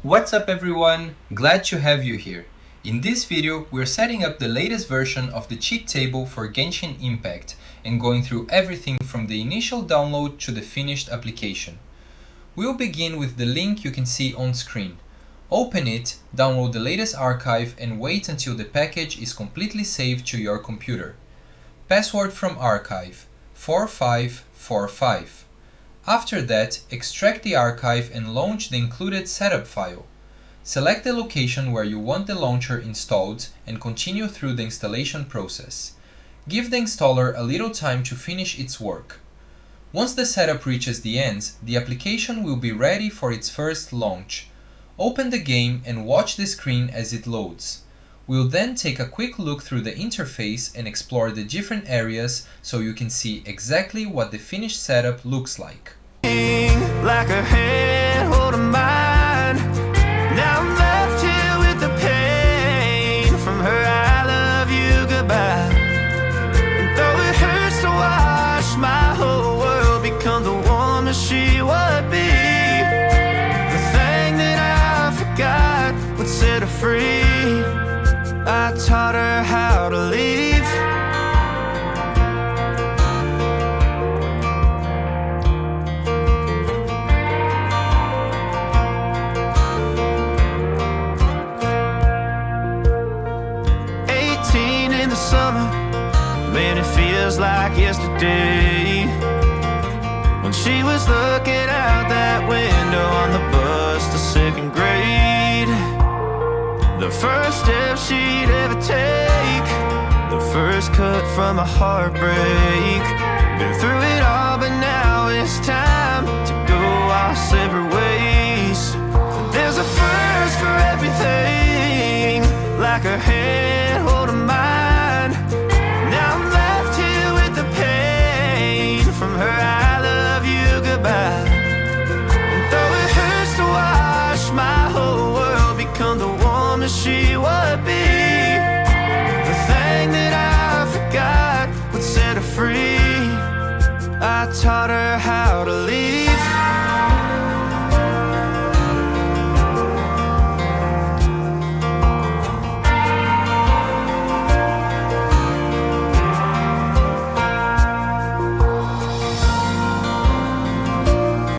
What's up everyone? Glad to have you here. In this video, we're setting up the latest version of the cheat table for Genshin Impact and going through everything from the initial download to the finished application. We'll begin with the link you can see on screen. Open it, download the latest archive and wait until the package is completely saved to your computer. Password from archive 4545. After that, extract the archive and launch the included setup file. Select the location where you want the launcher installed and continue through the installation process. Give the installer a little time to finish its work. Once the setup reaches the end, the application will be ready for its first launch. Open the game and watch the screen as it loads. We'll then take a quick look through the interface and explore the different areas so you can see exactly what the finished setup looks like. Like a hand holding mine. Now I'm left here with the pain from her I love you goodbye. And though it hurts to watch my whole world become the woman she would be, the thing that I forgot would set her free. I taught her how to leave. 18 in the summer, man, it feels like yesterday, when she was looking out that window on the bus to second grade. The first step she'd ever take, the first cut from a heartbreak. Been through it all, but now it's time to go our separate ways. There's a first for everything, like her hand